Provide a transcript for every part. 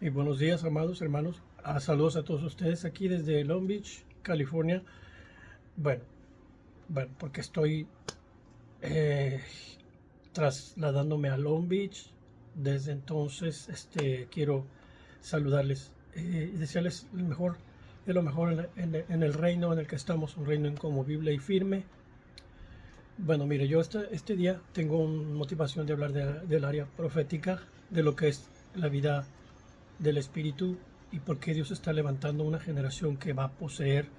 Y buenos días, amados hermanos. Saludos a todos ustedes aquí desde Long Beach, California. Bueno, porque estoy eh, trasladándome a Long Beach. Desde entonces, quiero saludarles y desearles el mejor de lo mejor en el reino en el que estamos, un reino inconmovible y firme. Bueno, mire, yo este día tengo una motivación de hablar del área profética, de lo que es la vida del Espíritu y por qué Dios está levantando una generación que va a poseer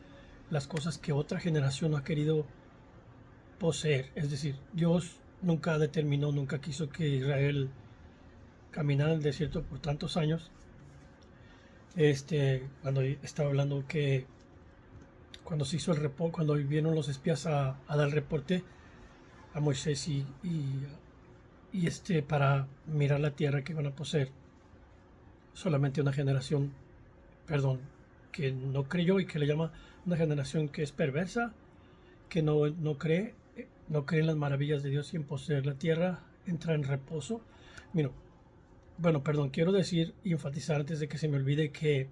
las cosas que otra generación no ha querido poseer. Es decir, Dios nunca determinó, nunca quiso que Israel caminara en el desierto por tantos años. Cuando estaba hablando que cuando se hizo el reporte, cuando vieron los espías a dar el reporte a Moisés y para mirar la tierra que iban a poseer, solamente una generación, perdón, que no creyó y que le llama una generación que es perversa, que no cree en las maravillas de Dios y en poseer la tierra, entra en reposo. Mira, bueno, perdón, quiero decir y enfatizar antes de que se me olvide que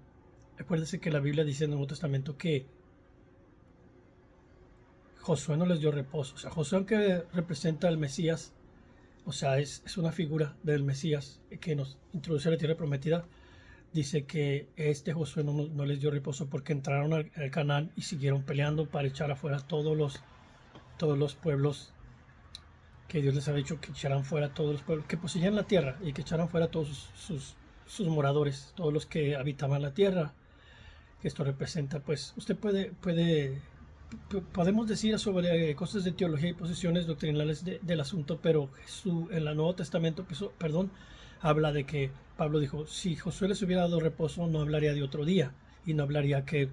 acuérdense que la Biblia dice en el Nuevo Testamento que Josué no les dio reposo. O sea, Josué, que representa al Mesías, o sea, es una figura del Mesías que nos introduce a la tierra prometida. Dice que Josué no les dio reposo porque entraron al Canaán y siguieron peleando para echar afuera todos los pueblos que Dios les había dicho que echaran fuera todos los pueblos que poseían la tierra y que echaran fuera todos sus moradores, todos los que habitaban la tierra. Que esto representa, pues, usted podemos decir sobre cosas de teología y posiciones doctrinales del asunto, pero Jesús en el Nuevo Testamento, perdón, habla de que Pablo dijo, si Josué les hubiera dado reposo, no hablaría de otro día y no hablaría que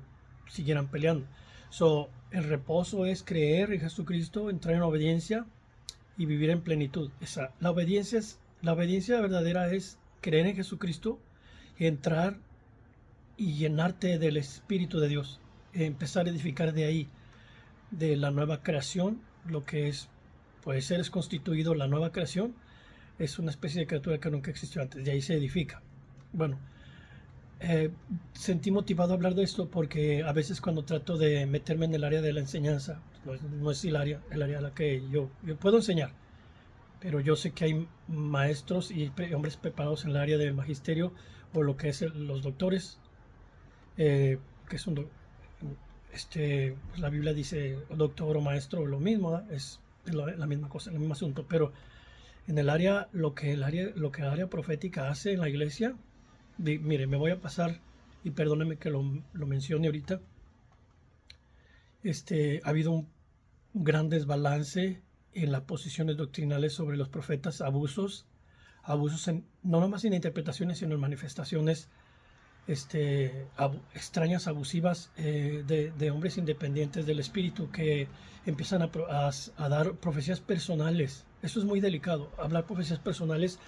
siguieran peleando. El reposo es creer en Jesucristo, entrar en obediencia y vivir en plenitud. La obediencia verdadera es creer en Jesucristo, entrar y llenarte del Espíritu de Dios, empezar a edificar de ahí, de la nueva creación, lo que es, pues eres constituido la nueva creación, es una especie de criatura que nunca existió antes, de ahí se edifica. Bueno, eh, sentí motivado a hablar de esto porque a veces cuando trato de meterme en el área de la enseñanza, no es el área a la que yo puedo enseñar, pero yo sé que hay maestros y hombres preparados en el área del magisterio o lo que es los doctores, que es pues la Biblia dice doctor o maestro, lo mismo, ¿verdad? Es la misma cosa, el mismo asunto, pero en el área profética hace en la iglesia, mire, me voy a pasar y perdóneme que lo mencione ahorita. Ha habido un gran desbalance en las posiciones doctrinales sobre los profetas, abusos no nomás en interpretaciones, sino en manifestaciones extrañas, abusivas, de hombres independientes del espíritu que empiezan a dar profecías personales. Eso es muy delicado. Hablar profecías personales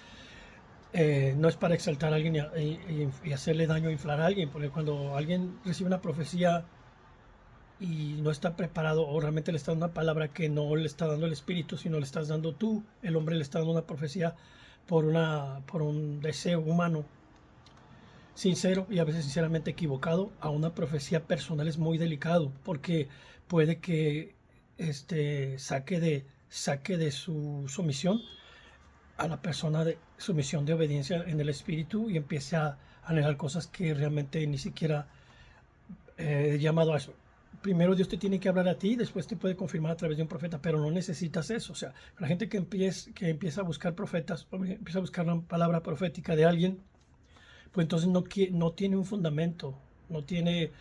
no es para exaltar a alguien y hacerle daño, inflar a alguien, porque cuando alguien recibe una profecía y no está preparado o realmente le está dando una palabra que no le está dando el espíritu, sino le estás dando tú, el hombre le está dando una profecía por un deseo humano sincero y a veces sinceramente equivocado a una profecía personal, es muy delicado porque puede que saque de su sumisión a la persona, de sumisión de obediencia en el espíritu, y empiece a anhelar cosas que realmente ni siquiera llamado a eso. Primero Dios te tiene que hablar a ti, después te puede confirmar a través de un profeta, pero no necesitas eso. O sea, la gente que empieza a buscar profetas, empieza a buscar la palabra profética de alguien, pues entonces no tiene un fundamento, no tiene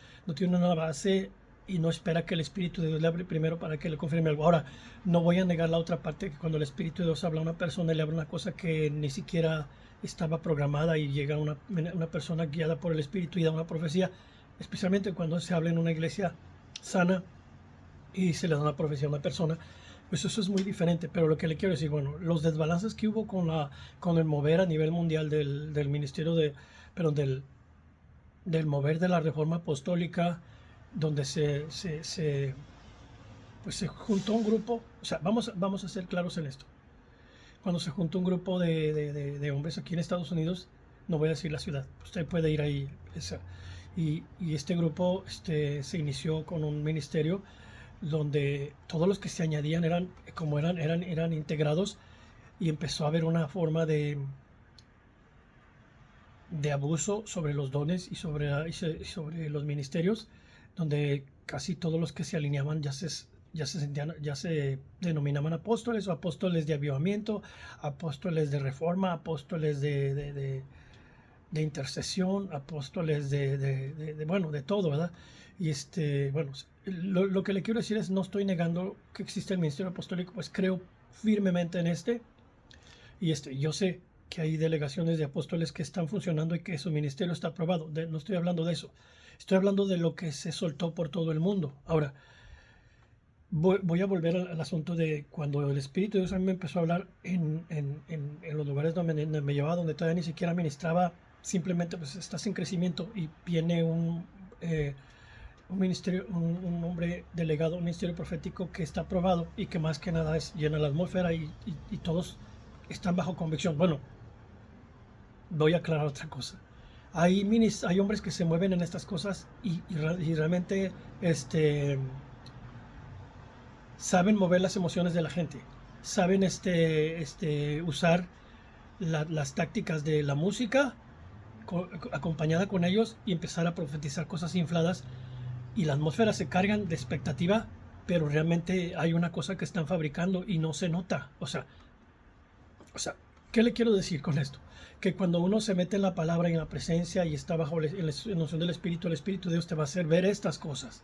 una base y no espera que el Espíritu de Dios le hable primero para que le confirme algo. Ahora, no voy a negar la otra parte, que cuando el Espíritu de Dios habla a una persona y le habla una cosa que ni siquiera estaba programada y llega una persona guiada por el Espíritu y da una profecía, especialmente cuando se habla en una iglesia sana y se le da una profecía a una persona, pues eso es muy diferente. Pero lo que le quiero decir, bueno, los desbalances que hubo con el mover a nivel mundial del ministerio perdón, del mover de la reforma apostólica, donde pues se juntó un grupo. O sea, vamos a ser claros en esto. Cuando se juntó un grupo de hombres aquí en Estados Unidos, no voy a decir la ciudad, usted puede ir ahí. Y este grupo se inició con un ministerio donde todos los que se añadían eran integrados, y empezó a haber una forma de abuso sobre los dones y sobre los ministerios, donde casi todos los que se alineaban ya se denominaban apóstoles, o apóstoles de avivamiento, apóstoles de reforma, apóstoles de intercesión, apóstoles bueno, de todo, ¿verdad? Y bueno, lo que le quiero decir es, no estoy negando que existe el ministerio apostólico, pues creo firmemente en y yo sé que hay delegaciones de apóstoles que están funcionando y que su ministerio está aprobado. No estoy hablando de eso. Estoy hablando de lo que se soltó por todo el mundo. Ahora, voy a volver al asunto de cuando el Espíritu de Dios a mí me empezó a hablar en los lugares donde me llevaba, donde todavía ni siquiera ministraba. Simplemente pues estás en crecimiento y viene un ministerio, un hombre delegado, un ministerio profético que está aprobado y que más que nada llena la atmósfera y todos están bajo convicción. Bueno, voy a aclarar otra cosa. Hay hombres que se mueven en estas cosas y realmente saben mover las emociones de la gente, saben usar las tácticas de la música acompañada con ellos y empezar a profetizar cosas infladas, y la atmósfera se cargan de expectativa, pero realmente hay una cosa que están fabricando y no se nota. O sea, ¿qué le quiero decir con esto? Que cuando uno se mete en la palabra y en la presencia y está bajo la noción del Espíritu, el Espíritu de Dios te va a hacer ver estas cosas.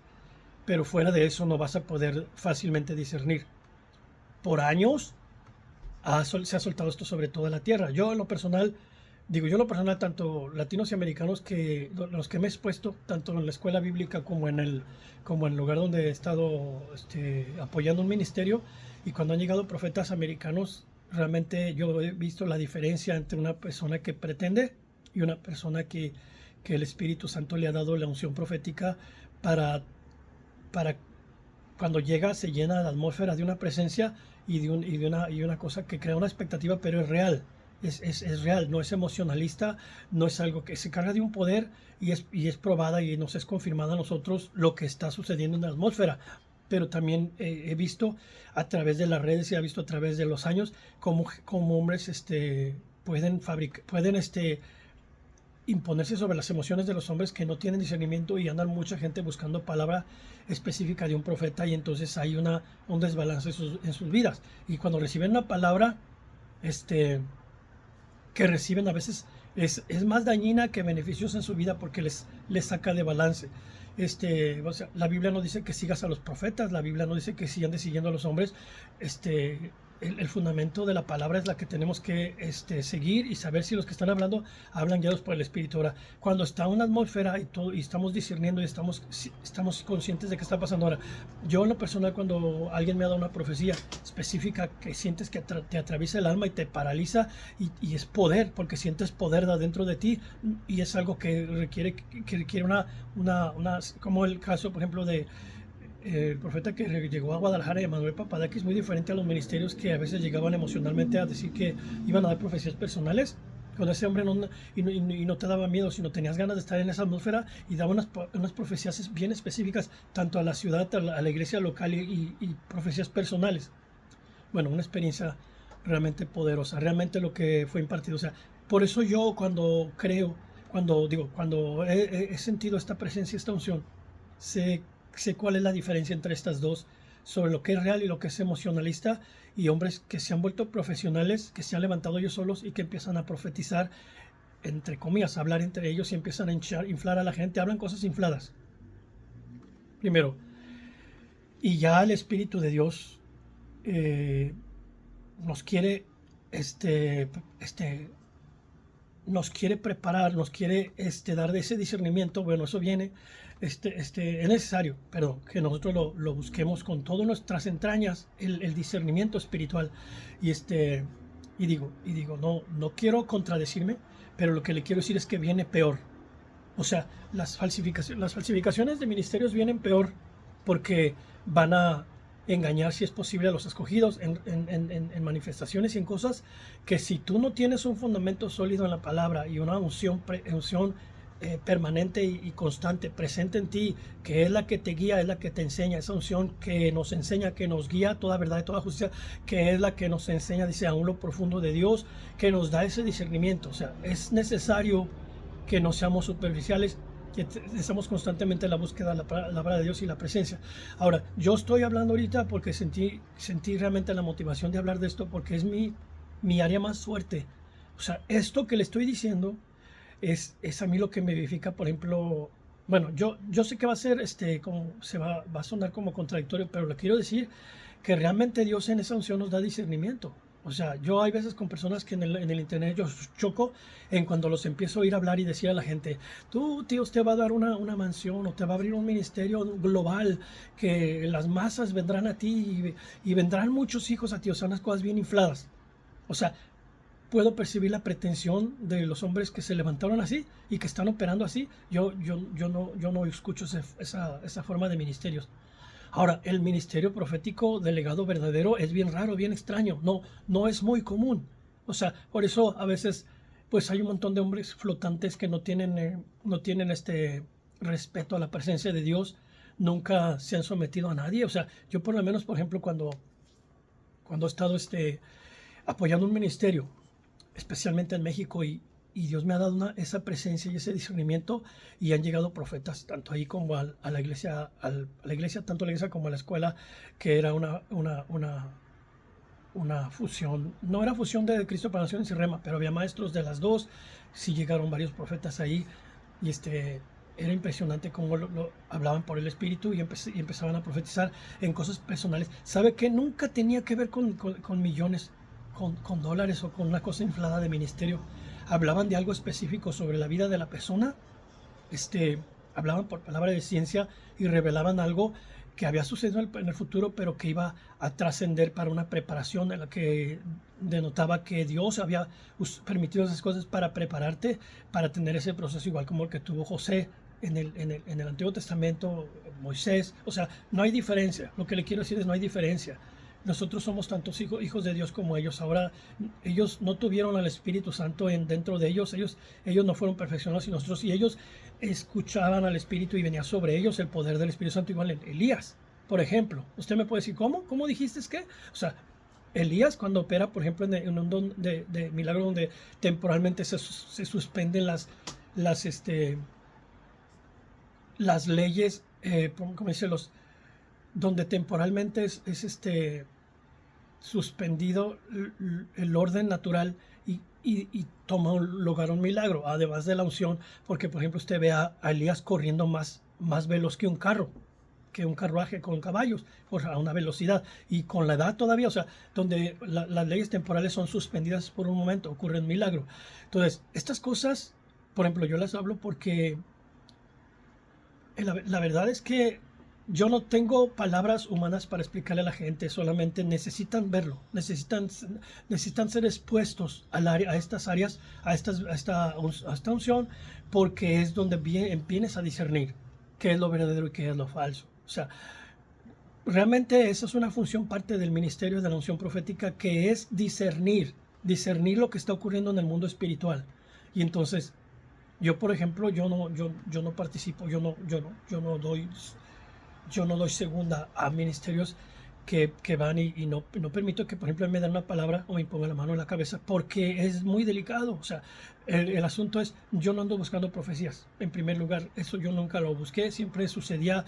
Pero fuera de eso no vas a poder fácilmente discernir. Por años se ha soltado esto sobre toda la tierra. Yo en lo personal, tanto latinos y americanos los que me he expuesto, tanto en la escuela bíblica como en el lugar donde he estado apoyando un ministerio, y cuando han llegado profetas americanos, realmente yo he visto la diferencia entre una persona que pretende y una persona que el Espíritu Santo le ha dado la unción profética para cuando llega, se llena la atmósfera de una presencia y de una cosa que crea una expectativa, pero es real. Es real, no es emocionalista, no es algo que se carga de un poder y es probada y nos es confirmada a nosotros lo que está sucediendo en la atmósfera. Pero también he visto a través de las redes y he visto a través de los años cómo hombres pueden imponerse sobre las emociones de los hombres que no tienen discernimiento, y andan mucha gente buscando palabra específica de un profeta, y entonces hay un desbalance en sus vidas. Y cuando reciben una palabra que reciben, a veces es más dañina que beneficiosa en su vida, porque les saca de balance. O sea, la Biblia no dice que sigas a los profetas, la Biblia no dice que sigan siguiendo a los hombres. El fundamento de la palabra es la que tenemos que seguir y saber si los que están hablando hablan guiados por el Espíritu. Ahora, cuando está una atmósfera y estamos discerniendo y estamos conscientes de qué está pasando. Ahora, yo en lo personal, cuando alguien me ha dado una profecía específica que sientes que te atraviesa el alma y te paraliza, y es poder, porque sientes poder de adentro de ti, y es algo que requiere como el caso, por ejemplo, de el profeta que llegó a Guadalajara, Emanuel Papadakis, es muy diferente a los ministerios que a veces llegaban emocionalmente a decir que iban a dar profecías personales. Con ese hombre no te daba miedo, sino tenías ganas de estar en esa atmósfera, y daba unas profecías bien específicas, tanto a la ciudad, a la iglesia local, y profecías personales. Bueno, una experiencia realmente poderosa, realmente lo que fue impartido. O sea, por eso yo cuando he sentido esta presencia, esta unción, sé cuál es la diferencia entre estas dos, sobre lo que es real y lo que es emocionalista, y hombres que se han vuelto profesionales, que se han levantado ellos solos y que empiezan a profetizar, entre comillas, a hablar entre ellos, y empiezan a inflar a la gente, hablan cosas infladas. Primero, y ya el Espíritu de Dios nos quiere nos quiere preparar, nos quiere dar de ese discernimiento. Bueno, eso viene, es necesario, pero que nosotros lo busquemos con todas nuestras entrañas, el discernimiento espiritual. Y digo, no quiero contradecirme, pero lo que le quiero decir es que viene peor. O sea, las falsificaciones de ministerios vienen peor, porque van a engañar si es posible a los escogidos en manifestaciones y en cosas que si tú no tienes un fundamento sólido en la palabra y una unción permanente y constante presente en ti, que es la que te guía, es la que te enseña, esa unción que nos enseña, que nos guía a toda verdad y toda justicia, que es la que nos enseña, dice, aún lo profundo de Dios, que nos da ese discernimiento. O sea, es necesario que no seamos superficiales, que estamos constantemente en la búsqueda de la palabra de Dios y la presencia. Ahora, yo estoy hablando ahorita porque sentí realmente la motivación de hablar de esto, porque es mi área más fuerte. O sea, esto que le estoy diciendo es a mí lo que me vivifica. Por ejemplo, bueno, yo sé que va a ser, como va a sonar como contradictorio, pero le quiero decir que realmente Dios en esa unción nos da discernimiento. O sea, yo hay veces con personas que en el internet yo choco en cuando los empiezo a oír hablar y decir a la gente, tú, tío, te va a dar una mansión o te va a abrir un ministerio global, que las masas vendrán a ti y vendrán muchos hijos a ti. O sea, unas cosas bien infladas. O sea, puedo percibir la pretensión de los hombres que se levantaron así y que están operando así. Yo no escucho esa forma de ministerios. Ahora, el ministerio profético delegado verdadero es bien raro, bien extraño. No es muy común. O sea, por eso a veces pues hay un montón de hombres flotantes que no tienen este respeto a la presencia de Dios. Nunca se han sometido a nadie. O sea, yo por lo menos, por ejemplo, cuando he estado apoyando un ministerio, especialmente en México, y Dios me ha dado esa presencia y ese discernimiento, y han llegado profetas tanto ahí como a la iglesia, tanto a la iglesia como a la escuela, que era una fusión. No era fusión de Cristo para Naciones y Rema, pero había maestros de las dos. Sí llegaron varios profetas ahí, y era impresionante cómo hablaban por el Espíritu y empezaban a profetizar en cosas personales. ¿Sabe qué? Nunca tenía que ver con millones, con dólares o con una cosa inflada de ministerio. Hablaban de algo específico sobre la vida de la persona, hablaban por palabra de ciencia y revelaban algo que había sucedido en el futuro, pero que iba a trascender para una preparación, en la que denotaba que Dios había permitido esas cosas para prepararte para tener ese proceso igual como el que tuvo José en el Antiguo Testamento, Moisés. O sea, no hay diferencia. Lo que le quiero decir es no hay diferencia. Nosotros somos tantos hijos de Dios como ellos. Ahora, ellos no tuvieron al Espíritu Santo dentro de ellos. Ellos no fueron perfeccionados y nosotros, y ellos escuchaban al Espíritu y venía sobre ellos el poder del Espíritu Santo, igual en Elías, por ejemplo. Usted me puede decir, ¿cómo dijiste que? O sea, Elías, cuando opera, por ejemplo, en un don de milagro donde temporalmente se suspenden las leyes, ¿cómo dice? Donde temporalmente es suspendido el orden natural, y toma lugar un milagro, además de la unción, porque por ejemplo usted ve a Elías corriendo más veloz que un carruaje con caballos, a una velocidad, y con la edad todavía. O sea, donde las leyes temporales son suspendidas por un momento, ocurre un milagro. Entonces, estas cosas, por ejemplo, yo las hablo porque la verdad es que yo no tengo palabras humanas para explicarle a la gente, solamente necesitan verlo, necesitan ser expuestos a estas áreas, a esta unción, porque es donde vienes a discernir qué es lo verdadero y qué es lo falso. O sea, realmente esa es una función parte del ministerio de la unción profética, que es discernir lo que está ocurriendo en el mundo espiritual. Y entonces, yo, por ejemplo, yo no participo, yo no doy segunda a ministerios que van y no permito que, por ejemplo, me den una palabra o me ponga la mano en la cabeza, porque es muy delicado. O sea, el asunto es, yo no ando buscando profecías. En primer lugar, eso yo nunca lo busqué, siempre sucedía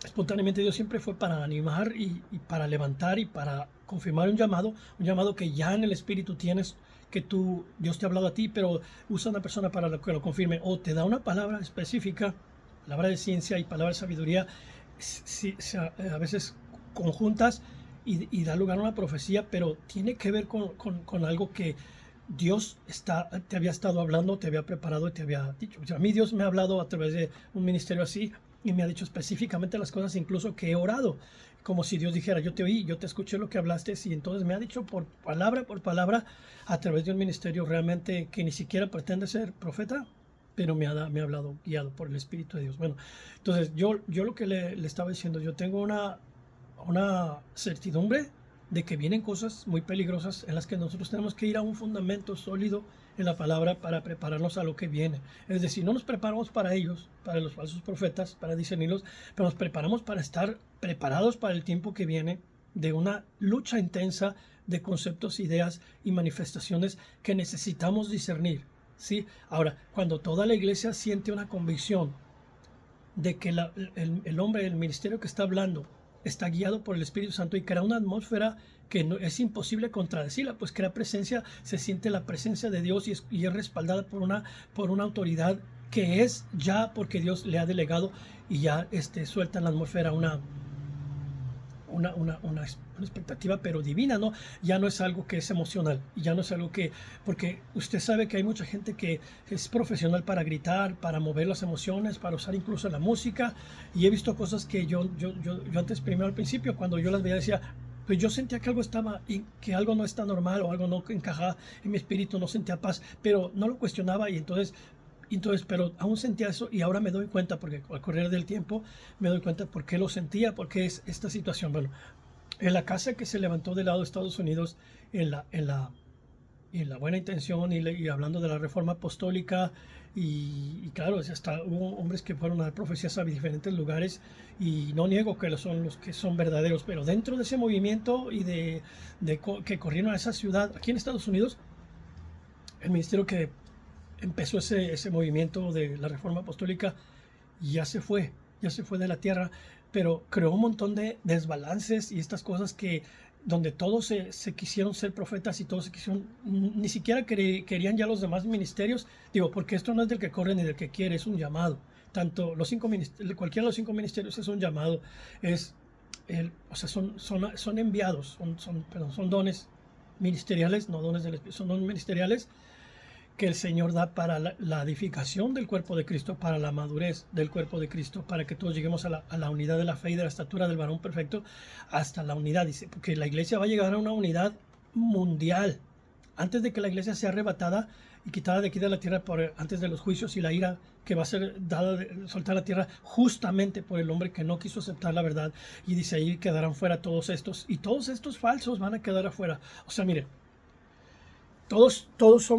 espontáneamente. Dios siempre fue para animar y para levantar y para confirmar un llamado que ya en el Espíritu tienes, que Dios te ha hablado a ti, pero usa una persona para que lo confirme, o te da una palabra específica, palabra de ciencia y palabra de sabiduría, a veces conjuntas, y da lugar a una profecía, pero tiene que ver con algo que Dios te había estado hablando, te había preparado y te había dicho. O sea, a mí Dios me ha hablado a través de un ministerio así, y me ha dicho específicamente las cosas, incluso que he orado, como si Dios dijera, yo te oí, yo te escuché lo que hablaste, y entonces me ha dicho por palabra, a través de un ministerio realmente que ni siquiera pretende ser profeta, pero me ha hablado guiado por el Espíritu de Dios. Bueno, entonces yo lo que le estaba diciendo, yo tengo una una certidumbre de que vienen cosas muy peligrosas en las que nosotros tenemos que ir a un fundamento sólido en la palabra para prepararnos a lo que viene. Es decir, no nos preparamos para ellos, para los falsos profetas, para discernirlos, pero nos preparamos para estar preparados para el tiempo que viene de una lucha intensa de conceptos, ideas y manifestaciones que necesitamos discernir. ¿Sí? Ahora, cuando toda la iglesia siente una convicción de que el hombre, el ministerio que está hablando, está guiado por el Espíritu Santo y crea una atmósfera que no, es imposible contradecirla, pues crea presencia, se siente la presencia de Dios y es respaldada por una autoridad que es ya porque Dios le ha delegado, y ya suelta en la atmósfera una expectativa, pero divina, ¿no? Ya no es algo que es emocional, ya no es algo que, porque usted sabe que hay mucha gente que es profesional para gritar, para mover las emociones, para usar incluso la música, y he visto cosas que yo antes, primero al principio, cuando yo las veía, decía, pues yo sentía que algo estaba, que algo no está normal, o algo no encajaba en mi espíritu, no sentía paz, pero no lo cuestionaba, y entonces, pero aún sentía eso, y ahora me doy cuenta, porque al correr del tiempo me doy cuenta por qué lo sentía, por qué es esta situación. Bueno, en la casa que se levantó del lado de Estados Unidos, en la buena intención y hablando de la reforma apostólica, y claro, hasta hubo hombres que fueron a dar profecías a diferentes lugares, y no niego que son los que son verdaderos, pero dentro de ese movimiento y que corrieron a esa ciudad, aquí en Estados Unidos, el ministerio que empezó ese movimiento de la reforma apostólica ya se fue de la tierra, pero creó un montón de desbalances y estas cosas que donde todos se quisieron ser profetas y todos se quisieron, ni siquiera querían ya los demás ministerios, digo, porque esto no es del que corre ni del que quiere, es un llamado. Tanto cualquiera de los 5 ministerios es un llamado, o sea, son enviados, son dones ministeriales, no dones del Espíritu, son dones ministeriales que el Señor da para la edificación del cuerpo de Cristo, para la madurez del cuerpo de Cristo, para que todos lleguemos a la unidad de la fe y de la estatura del varón perfecto, hasta la unidad, dice, porque la iglesia va a llegar a una unidad mundial, antes de que la iglesia sea arrebatada y quitada de aquí de la tierra antes de los juicios y la ira que va a ser dada de soltar la tierra justamente por el hombre que no quiso aceptar la verdad, y dice ahí quedarán fuera todos estos, y todos estos falsos van a quedar afuera. O sea, mire, todos somos